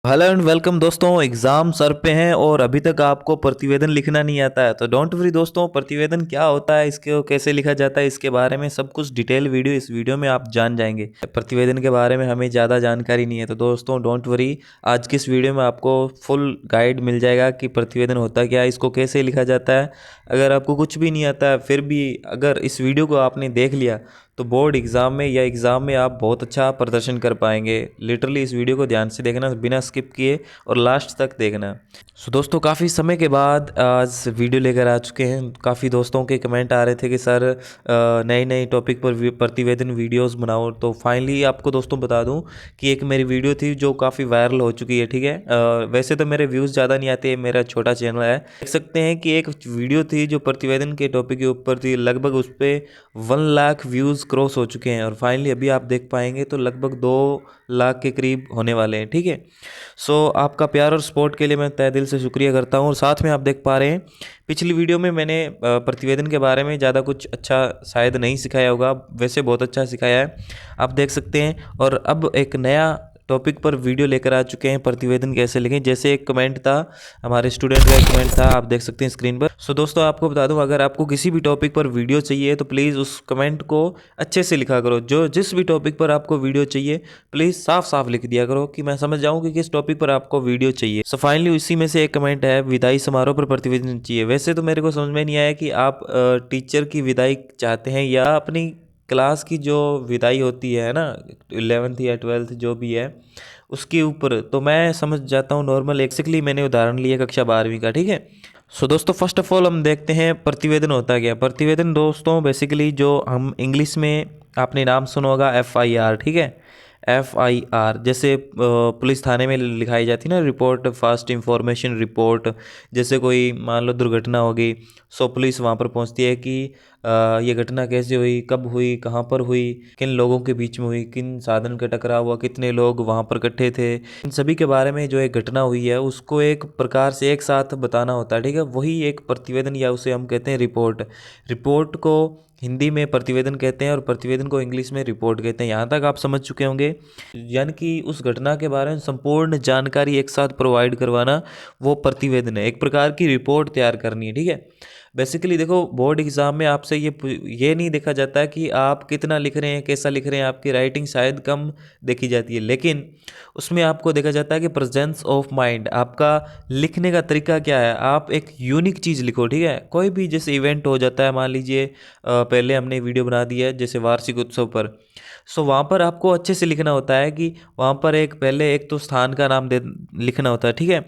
Hello and welcome दोस्तों। Exam sir पे हैं और अभी तक आपको प्रतिवेदन लिखना नहीं आता है तो डोंट वरी दोस्तों। प्रतिवेदन क्या होता है, इसके कैसे लिखा जाता है, इसके बारे में सब कुछ डिटेल वीडियो इस वीडियो में आप जान जाएंगे। प्रतिवेदन के बारे में हमें ज़्यादा जानकारी नहीं है तो दोस्तों डोंट वरी, आज की इस वीडियो में आपको फुल गाइड मिल जाएगा कि प्रतिवेदन होता क्या है, इसको कैसे लिखा जाता है। अगर आपको कुछ भी नहीं आता है फिर भी अगर इस वीडियो को आपने देख लिया तो बोर्ड एग्ज़ाम में या एग्ज़ाम में आप बहुत अच्छा प्रदर्शन कर पाएंगे। लिटरली इस वीडियो को ध्यान से देखना, बिना स्किप किए और लास्ट तक देखना। सो दोस्तों काफ़ी समय के बाद आज वीडियो लेकर आ चुके हैं। काफ़ी दोस्तों के कमेंट आ रहे थे कि सर नए नए टॉपिक पर प्रतिवेदन वीडियोस बनाओ, तो फाइनली आपको दोस्तों बता दूं कि एक मेरी वीडियो थी जो काफ़ी वायरल हो चुकी है। ठीक है, वैसे तो मेरे व्यूज़ ज़्यादा नहीं आते, मेरा छोटा चैनल है। देख सकते हैं कि एक वीडियो थी जो प्रतिवेदन के टॉपिक के ऊपर थी, लगभग उस पर 1 लाख व्यूज़ क्रॉस हो चुके हैं और फाइनली अभी आप देख पाएंगे तो लगभग 2 लाख के करीब होने वाले हैं। ठीक है, सो आपका प्यार और सपोर्ट के लिए मैं तहे दिल से शुक्रिया करता हूँ। और साथ में आप देख पा रहे हैं पिछली वीडियो में मैंने प्रतिवेदन के बारे में ज़्यादा कुछ अच्छा शायद नहीं सिखाया होगा, वैसे बहुत अच्छा सिखाया है, आप देख सकते हैं। और अब एक नया टॉपिक पर वीडियो लेकर आ चुके हैं, प्रतिवेदन कैसे लिखें। जैसे एक कमेंट था, हमारे स्टूडेंट का एक कमेंट था, आप देख सकते हैं स्क्रीन पर। सो दोस्तों आपको बता दूं, अगर आपको किसी भी टॉपिक पर वीडियो चाहिए तो प्लीज़ उस कमेंट को अच्छे से लिखा करो। जो जिस भी टॉपिक पर आपको वीडियो चाहिए प्लीज़ साफ साफ लिख दिया करो कि मैं समझ जाऊँ कि किस टॉपिक पर आपको वीडियो चाहिए। सो फाइनली उसी में से एक कमेंट है, विदाई समारोह पर प्रतिवेदन चाहिए। वैसे तो मेरे को समझ में नहीं आया कि आप टीचर की विदाई चाहते हैं या अपनी क्लास की जो विदाई होती है ना, 11th या 12th जो भी है उसके ऊपर। तो मैं समझ जाता हूँ नॉर्मल, एक्सेक्टली मैंने उदाहरण लिया कक्षा 12वीं का। ठीक है, सो दोस्तों फर्स्ट ऑफ ऑल हम देखते हैं प्रतिवेदन होता क्या। प्रतिवेदन दोस्तों बेसिकली जो हम इंग्लिश में आपने नाम सुना होगा FIR। ठीक है, FIR जैसे पुलिस थाने में लिखाई जाती है ना, रिपोर्ट फास्ट इंफॉर्मेशन रिपोर्ट। जैसे कोई मान लो दुर्घटना हो गई, सो पुलिस वहाँ पर पहुँचती है कि ये घटना कैसे हुई, कब हुई, कहाँ पर हुई, किन लोगों के बीच में हुई, किन साधन का टकराव हुआ, कितने लोग वहाँ पर इकट्ठे थे, इन सभी के बारे में जो एक घटना हुई है उसको एक प्रकार से एक साथ बताना होता है। ठीक है, वही एक प्रतिवेदन या उसे हम कहते हैं रिपोर्ट। रिपोर्ट को हिंदी में प्रतिवेदन कहते हैं और प्रतिवेदन को इंग्लिश में रिपोर्ट कहते हैं। यहाँ तक आप समझ चुके होंगे, यानी कि उस घटना के बारे में संपूर्ण जानकारी एक साथ प्रोवाइड करवाना वो प्रतिवेदन है, एक प्रकार की रिपोर्ट तैयार करनी है। ठीक है, बेसिकली देखो बोर्ड एग्जाम में आपसे ये नहीं देखा जाता है कि आप कितना लिख रहे हैं, कैसा लिख रहे हैं, आपकी राइटिंग शायद कम देखी जाती है, लेकिन उसमें आपको देखा जाता है कि प्रेजेंस ऑफ माइंड, आपका लिखने का तरीका क्या है। आप एक यूनिक चीज़ लिखो। ठीक है, कोई भी जैसे इवेंट हो जाता है, मान लीजिए पहले हमने वीडियो बना दिया है जैसे वार्षिक उत्सव पर, सो वहाँ पर आपको अच्छे से लिखना होता है कि वहाँ पर एक पहले एक तो स्थान का नाम दे लिखना होता है। ठीक है,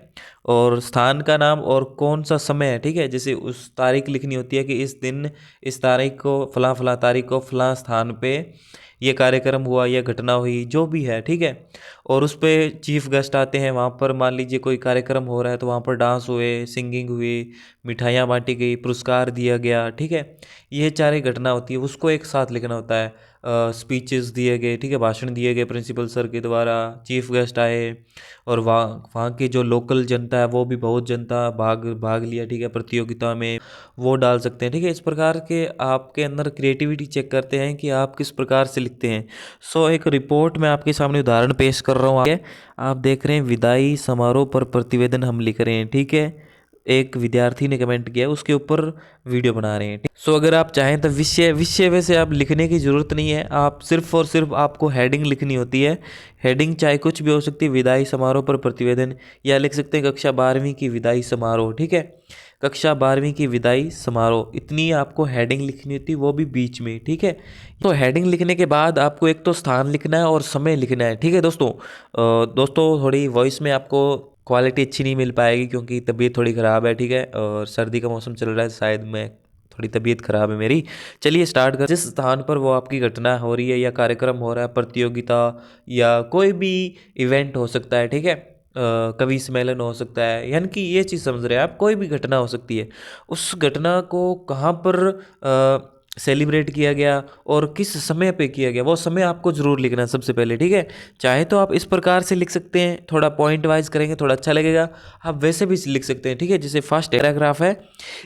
और स्थान का नाम और कौन सा समय है। ठीक है, जैसे उस तारीख लिखनी होती है कि इस दिन इस तारीख को फलां फलां तारीख को फलां स्थान पे ये कार्यक्रम हुआ, यह घटना हुई, जो भी है। ठीक है, और उस पर चीफ गेस्ट आते हैं, वहाँ पर मान लीजिए कोई कार्यक्रम हो रहा है तो वहाँ पर डांस हुए, सिंगिंग हुई, मिठाइयाँ बांटी गई, पुरस्कार दिया गया। ठीक है, ये चारे घटना होती है, उसको एक साथ लिखना होता है। स्पीचेस दिए गए, ठीक है, भाषण दिए गए प्रिंसिपल सर के द्वारा, चीफ गेस्ट आए और वहाँ वहाँ की जो लोकल जनता है वो भी बहुत जनता भाग भाग लिया। ठीक है, प्रतियोगिता में वो डाल सकते हैं। ठीक है, इस प्रकार के आपके अंदर क्रिएटिविटी चेक करते हैं कि आप किस प्रकार से लिखते हैं। सो एक रिपोर्ट में आपके सामने उदाहरण पेश कर रहा हूँ आगे। आप देख रहे हैं विदाई समारोह पर प्रतिवेदन हम लिख रहे हैं। ठीक है, एक विद्यार्थी ने कमेंट किया, उसके ऊपर वीडियो बना रहे हैं। सो अगर आप चाहें तो विषय विषय वैसे आप लिखने की ज़रूरत नहीं है, आप सिर्फ और सिर्फ आपको हेडिंग लिखनी होती है। हेडिंग चाहे कुछ भी हो सकती है, विदाई समारोह पर प्रतिवेदन, या लिख सकते हैं कक्षा 12वीं की विदाई समारोह। ठीक है, कक्षा 12वीं की विदाई समारोह, इतनी आपको हेडिंग लिखनी होती है, वो भी बीच में। ठीक है, तो हेडिंग लिखने के बाद आपको एक तो स्थान लिखना है और समय लिखना है। ठीक है दोस्तों, दोस्तों थोड़ी वॉइस में आपको क्वालिटी अच्छी नहीं मिल पाएगी क्योंकि तबीयत थोड़ी ख़राब है। ठीक है, और सर्दी का मौसम चल रहा है, शायद मैं थोड़ी तबीयत ख़राब है मेरी। चलिए स्टार्ट कर। जिस स्थान पर वो आपकी घटना हो रही है या कार्यक्रम हो रहा है, प्रतियोगिता या कोई भी इवेंट हो सकता है। ठीक है, कवि सम्मेलन हो सकता है, यानी कि ये चीज़ समझ रहे हैं आप, कोई भी घटना हो सकती है। उस घटना को कहाँ पर सेलिब्रेट किया गया और किस समय पे किया गया, वो समय आपको ज़रूर लिखना है सबसे पहले, ठीक है। चाहे तो आप इस प्रकार से लिख सकते हैं, थोड़ा पॉइंट वाइज करेंगे थोड़ा अच्छा लगेगा। आप वैसे भी लिख सकते हैं, ठीक है। जैसे फर्स्ट पैराग्राफ है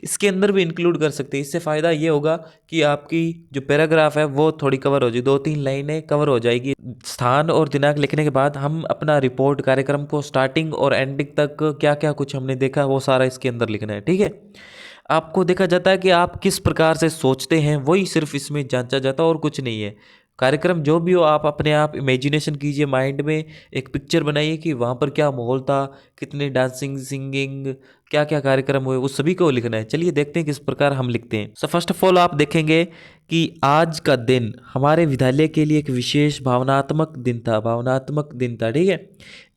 इसके अंदर भी इंक्लूड कर सकते हैं। इससे फ़ायदा ये होगा कि आपकी जो पैराग्राफ है वो थोड़ी कवर हो जाएगी, 2-3 लाइनें कवर हो जाएगी। स्थान और दिनांक लिखने के बाद हम अपना रिपोर्ट कार्यक्रम को स्टार्टिंग और एंडिंग तक क्या क्या कुछ हमने देखा वो सारा इसके अंदर लिखना है, ठीक है। आपको देखा जाता है कि आप किस प्रकार से सोचते हैं वही सिर्फ इसमें जांचा जाता है और कुछ नहीं है। कार्यक्रम जो भी हो आप अपने आप इमेजिनेशन कीजिए, माइंड में एक पिक्चर बनाइए कि वहाँ पर क्या माहौल था, कितने डांसिंग सिंगिंग क्या क्या कार्यक्रम हुए, उस सभी को लिखना है। चलिए देखते हैं किस प्रकार हम लिखते हैं। सो फर्स्ट ऑफ ऑल आप देखेंगे कि आज का दिन हमारे विद्यालय के लिए एक विशेष भावनात्मक दिन था, भावनात्मक दिन था, ठीक है।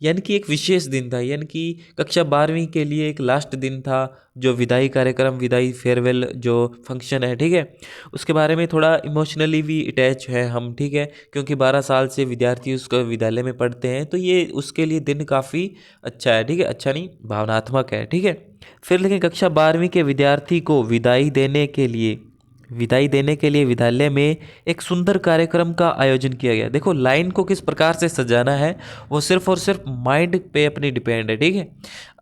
यानी कि एक विशेष दिन था, यानी कि कक्षा 12वीं के लिए एक लास्ट दिन था, जो विदाई कार्यक्रम, विदाई फेयरवेल जो फंक्शन है, ठीक है। उसके बारे में थोड़ा इमोशनली भी अटैच है हम, ठीक है, क्योंकि 12 साल से विद्यार्थी उस विद्यालय में पढ़ते हैं, तो ये उसके लिए दिन काफ़ी अच्छा है, ठीक है। अच्छा नहीं, भावनात्मक है, ठीक है। फिर लेकिन कक्षा 12वीं के विद्यार्थी को विदाई देने के लिए विद्यालय में एक सुंदर कार्यक्रम का आयोजन किया गया। देखो लाइन को किस प्रकार से सजाना है वो सिर्फ और सिर्फ माइंड पे अपनी डिपेंड है, ठीक है।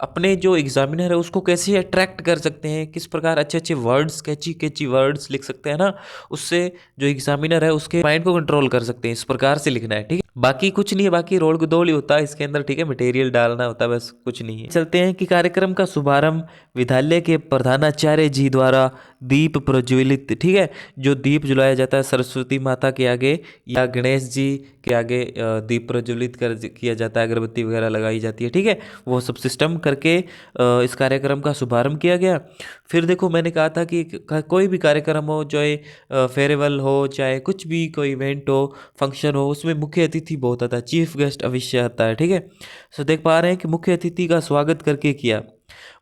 अपने जो एग्जामिनर है उसको कैसे अट्रैक्ट कर सकते हैं, किस प्रकार अच्छे अच्छे वर्ड्स, कैची कैची वर्ड्स लिख सकते हैं ना, उससे जो एग्जामिनर है उसके माइंड को कंट्रोल कर सकते हैं। इस प्रकार से लिखना है, ठीक है। बाकी कुछ नहीं है, बाकी रोल गोदोल ही होता है इसके अंदर, ठीक है। मटेरियल डालना होता है, बस कुछ नहीं है। चलते हैं कि कार्यक्रम का शुभारंभ विद्यालय के प्रधानाचार्य जी द्वारा दीप प्रज्वलित, ठीक है, जो दीप जलाया जाता है सरस्वती माता के आगे या गणेश जी के आगे, दीप प्रज्वलित कर किया जाता है, अगरबत्ती वगैरह लगाई जाती है, ठीक है। वो सब सिस्टम करके इस कार्यक्रम का शुभारंभ किया गया। फिर देखो मैंने कहा था कि कोई भी कार्यक्रम हो, चाहे फेयरवेल हो, चाहे कुछ भी कोई इवेंट हो, फंक्शन हो, उसमें मुख्य अतिथि बहुत आता है, चीफ गेस्ट अवश्य आता है, ठीक है। सो देख पा रहे हैं कि मुख्य अतिथि का स्वागत करके किया।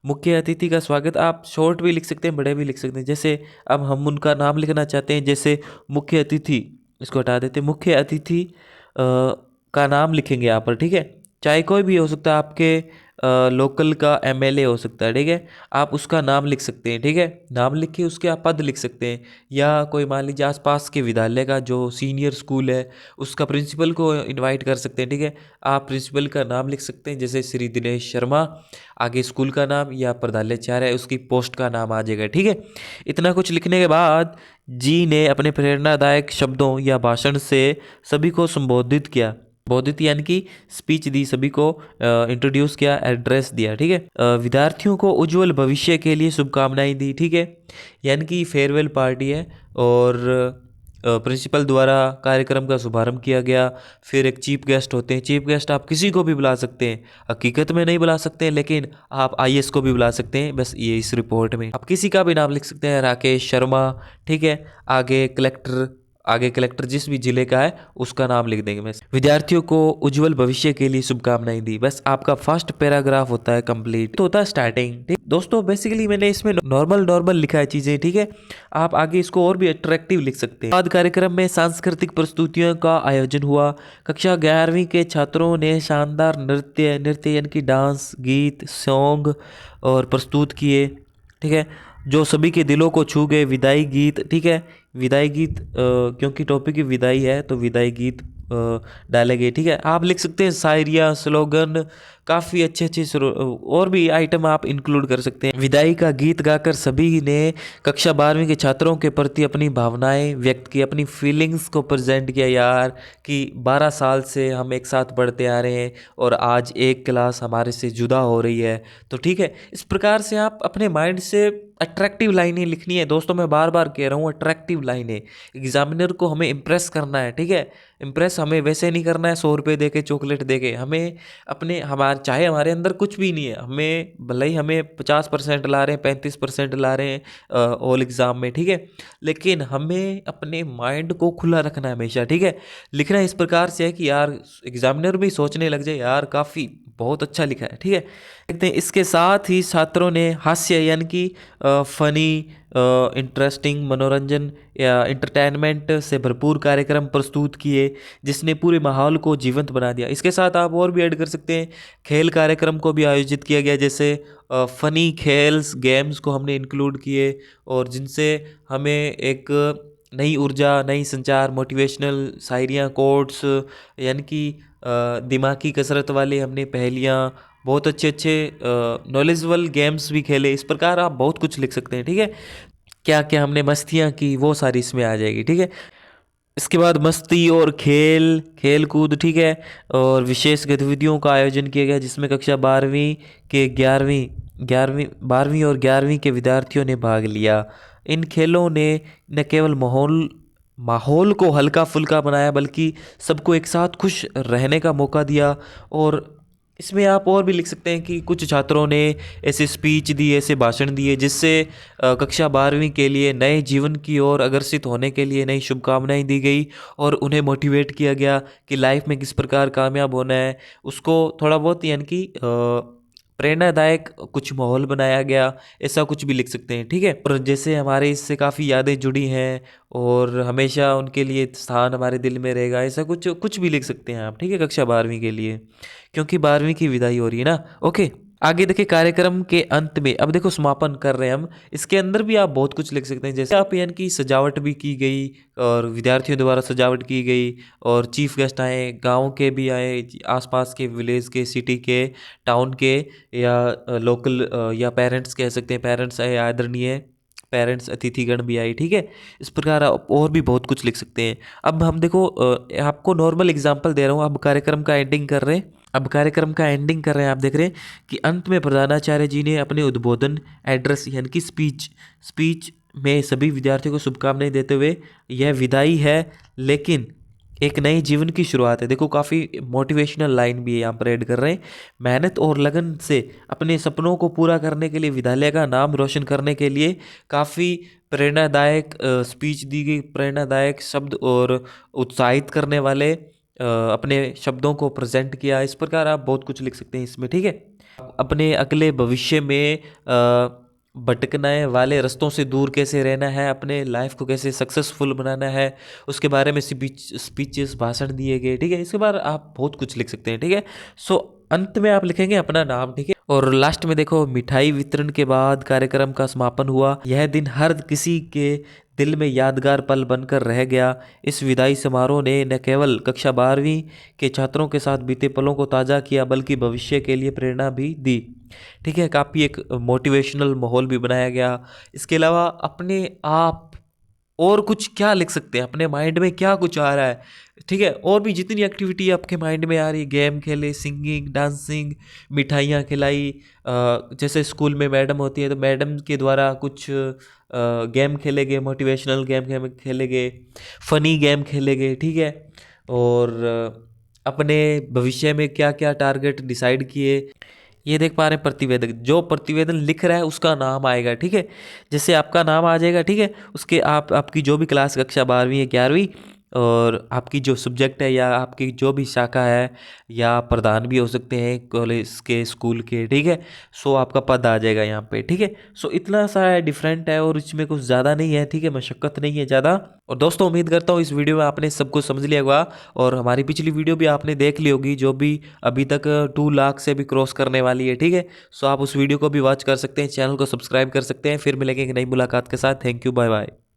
मुख्य अतिथि का स्वागत आप शॉर्ट भी लिख सकते हैं, बड़े भी लिख सकते हैं। जैसे अब हम उनका नाम लिखना चाहते हैं, जैसे मुख्य अतिथि, इसको हटा देते हैं, मुख्य अतिथि का नाम लिखेंगे यहाँ पर, ठीक है। चाहे कोई भी हो सकता है, आपके लोकल का एमएलए हो सकता है, ठीक है। आप उसका नाम लिख सकते हैं, ठीक है। नाम लिख के उसके आप पद लिख सकते हैं, या कोई मान लीजिए आसपास के विद्यालय का जो सीनियर स्कूल है उसका प्रिंसिपल को इनवाइट कर सकते हैं, ठीक है। आप प्रिंसिपल का नाम लिख सकते हैं, जैसे श्री दिनेश शर्मा, आगे स्कूल का नाम या प्रधानाचार्य है उसकी पोस्ट का नाम आ जाएगा, ठीक है। इतना कुछ लिखने के बाद जी ने अपने प्रेरणादायक शब्दों या भाषण से सभी को संबोधित किया। संबोधित यानी कि स्पीच दी, सभी को इंट्रोड्यूस किया, एड्रेस दिया, ठीक है। विद्यार्थियों को उज्जवल भविष्य के लिए शुभकामनाएं दी, ठीक है। यानी कि फेयरवेल पार्टी है और प्रिंसिपल द्वारा कार्यक्रम का शुभारंभ किया गया। फिर एक चीफ गेस्ट होते हैं, चीफ गेस्ट आप किसी को भी बुला सकते हैं, हकीकत में नहीं बुला सकते हैं, लेकिन आप आईएएस को भी बुला सकते हैं, बस ये इस रिपोर्ट में आप किसी का भी नाम लिख सकते हैं, राकेश शर्मा, ठीक है। आगे कलेक्टर जिस भी जिले का है उसका नाम लिख देंगे। बस विद्यार्थियों को उज्जवल भविष्य के लिए शुभकामनाएं दी, बस आपका फर्स्ट पैराग्राफ होता है कंप्लीट, तो होता है स्टार्टिंग, ठीक दोस्तों। बेसिकली मैंने इसमें नॉर्मल लिखा है चीजें, ठीक है। आप आगे इसको और भी अट्रैक्टिव लिख सकते हैं। बाद कार्यक्रम में सांस्कृतिक प्रस्तुतियों का आयोजन हुआ। कक्षा 11वीं के छात्रों ने शानदार नृत्य यानी कि डांस, गीत, सॉन्ग और प्रस्तुत किए, ठीक है, जो सभी के दिलों को छू गए। विदाई गीत, ठीक है, विदाई गीत क्योंकि टॉपिक की विदाई है तो विदाई गीत डाले गए, ठीक है। आप लिख सकते हैं शायरिया, स्लोगन, काफ़ी अच्छे अच्छे और भी आइटम आप इंक्लूड कर सकते हैं। विदाई का गीत गाकर सभी ने कक्षा 12वीं के छात्रों के प्रति अपनी भावनाएं व्यक्त की, अपनी फीलिंग्स को प्रेजेंट किया यार, कि 12 साल से हम एक साथ पढ़ते आ रहे हैं और आज एक क्लास हमारे से जुदा हो रही है, तो ठीक है। इस प्रकार से आप अपने माइंड से अट्रैक्टिव लाइनें लिखनी है दोस्तों। मैं बार बार कह रहा हूँ अट्रैक्टिव लाइनें, एग्जामिनर को हमें इम्प्रेस करना है, ठीक है। इम्प्रेस हमें वैसे नहीं करना है 100 रुपये दे के, चॉकलेट दे के। हमें अपने हमारे चाहे हमारे अंदर कुछ भी नहीं है, हमें भले ही हमें 50% ला रहे हैं, 35% ला रहे हैं ऑल एग्ज़ाम में, ठीक है, लेकिन हमें अपने माइंड को खुला रखना है हमेशा, ठीक है। लिखना इस प्रकार से है कि यार एग्जामिनर भी सोचने लग जाए यार काफ़ी बहुत अच्छा लिखा है, ठीक है। देखते हैं इसके साथ ही छात्रों ने हास्य यानी कि फनी, इंटरेस्टिंग, मनोरंजन या इंटरटेनमेंट से भरपूर कार्यक्रम प्रस्तुत किए, जिसने पूरे माहौल को जीवंत बना दिया। इसके साथ आप और भी ऐड कर सकते हैं, खेल कार्यक्रम को भी आयोजित किया गया, जैसे फनी खेल्स, गेम्स को हमने इंक्लूड किए और जिनसे हमें एक नई ऊर्जा, नई संचार, मोटिवेशनल शायरियाँ, कोट्स, यानी कि दिमागी कसरत वाले हमने पहेलियाँ, बहुत अच्छे अच्छे नॉलेजेबल गेम्स भी खेले। इस प्रकार आप बहुत कुछ लिख सकते हैं, ठीक है। क्या क्या हमने मस्तियाँ की वो सारी इसमें आ जाएगी, ठीक है। इसके बाद मस्ती और खेल कूद, ठीक है, और विशेष गतिविधियों का आयोजन किया गया जिसमें कक्षा 12वीं के 11वीं और 11वीं के विद्यार्थियों ने भाग लिया। इन खेलों ने न केवल माहौल माहौल को हल्का फुल्का बनाया बल्कि सबको एक साथ खुश रहने का मौका दिया। और इसमें आप और भी लिख सकते हैं कि कुछ छात्रों ने ऐसे स्पीच दी, ऐसे भाषण दिए जिससे कक्षा 12वीं के लिए नए जीवन की ओर अग्रसित होने के लिए नई शुभकामनाएं दी गई और उन्हें मोटिवेट किया गया कि लाइफ में किस प्रकार कामयाब होना है। उसको थोड़ा बहुत यानी कि प्रेरणादायक कुछ माहौल बनाया गया, ऐसा कुछ भी लिख सकते हैं, ठीक है। और जैसे हमारे इससे काफ़ी यादें जुड़ी हैं और हमेशा उनके लिए स्थान हमारे दिल में रहेगा, ऐसा कुछ कुछ भी लिख सकते हैं आप, ठीक है, कक्षा 12वीं के लिए, क्योंकि 12वीं की विदाई हो रही है ना। ओके, आगे देखिए कार्यक्रम के अंत में, अब देखो समापन कर रहे हैं हम, इसके अंदर भी आप बहुत कुछ लिख सकते हैं। जैसे आप यानी कि सजावट भी की गई और विद्यार्थियों द्वारा सजावट की गई और चीफ गेस्ट आए, गांव के भी आए, आसपास के विलेज के, सिटी के, टाउन के, या लोकल, या पेरेंट्स कह सकते हैं, पेरेंट्स आए, आदरणीय पेरेंट्स, अतिथिगण भी आए, ठीक है। इस प्रकार आप और भी बहुत कुछ लिख सकते हैं। अब हम देखो आपको नॉर्मल एग्जांपल दे रहा हूँ। अब कार्यक्रम का एंडिंग कर रहे हैं, आप देख रहे हैं कि अंत में प्रधानाचार्य जी ने अपने उद्बोधन एड्रेस यानी कि स्पीच में सभी विद्यार्थियों को शुभकामनाएं देते हुए, यह विदाई है लेकिन एक नए जीवन की शुरुआत है। देखो काफ़ी मोटिवेशनल लाइन भी है यहाँ पर ऐड कर रहे हैं। मेहनत और लगन से अपने सपनों को पूरा करने के लिए, विद्यालय का नाम रोशन करने के लिए काफ़ी प्रेरणादायक स्पीच दी गई, प्रेरणादायक शब्द और उत्साहित करने वाले अपने शब्दों को प्रेजेंट किया। इस प्रकार आप बहुत कुछ लिख सकते हैं इसमें, ठीक है। अपने अगले भविष्य में भटकने वाले रास्तों से दूर कैसे रहना है, अपने लाइफ को कैसे सक्सेसफुल बनाना है, उसके बारे में स्पीचेस, भाषण दिए गए, ठीक है। इसके बाद आप बहुत कुछ लिख सकते हैं, ठीक है। सो अंत में आप लिखेंगे अपना नाम, ठीक है। और लास्ट में देखो मिठाई वितरण के बाद कार्यक्रम का समापन हुआ। यह दिन हर किसी के दिल में यादगार पल बनकर रह गया। इस विदाई समारोह ने न केवल कक्षा 12वीं के छात्रों के साथ बीते पलों को ताज़ा किया बल्कि भविष्य के लिए प्रेरणा भी दी, ठीक है। काफ़ी एक मोटिवेशनल माहौल भी बनाया गया। इसके अलावा अपने आप और कुछ क्या लिख सकते हैं, अपने माइंड में क्या कुछ आ रहा है, ठीक है। और भी जितनी एक्टिविटी आपके माइंड में आ रही है, गेम खेले, सिंगिंग, डांसिंग, मिठाइयाँ खिलाई, जैसे स्कूल में मैडम होती है तो मैडम के द्वारा कुछ गेम खेले गए, मोटिवेशनल गेम खेले गए, फनी गेम खेले गए, ठीक है। और अपने भविष्य में क्या क्या टारगेट डिसाइड किए, ये देख पा रहे हैं। प्रतिवेदक, जो प्रतिवेदन लिख रहा है उसका नाम आएगा, ठीक है। जैसे आपका नाम आ जाएगा, ठीक है, उसके आपकी जो भी क्लास, कक्षा 12वीं या 11वीं, और आपकी जो सब्जेक्ट है या आपकी जो भी शाखा है, या प्रधान भी हो सकते हैं कॉलेज के, स्कूल के, ठीक है। सो आपका पद आ जाएगा यहाँ पे, ठीक है। सो इतना सा डिफरेंट है और इसमें कुछ ज़्यादा नहीं है, ठीक है, मशक्क़त नहीं है ज़्यादा। और दोस्तों उम्मीद करता हूँ इस वीडियो में आपने सब कुछ समझ लिया होगा और हमारी पिछली वीडियो भी आपने देख ली होगी जो भी अभी तक 2 लाख से भी क्रॉस करने वाली है, ठीक है। सो आप उस वीडियो को भी वॉच कर सकते हैं, चैनल को सब्सक्राइब कर सकते हैं। फिर मिलेंगे एक नई मुलाकात के साथ। Thank you, bye bye.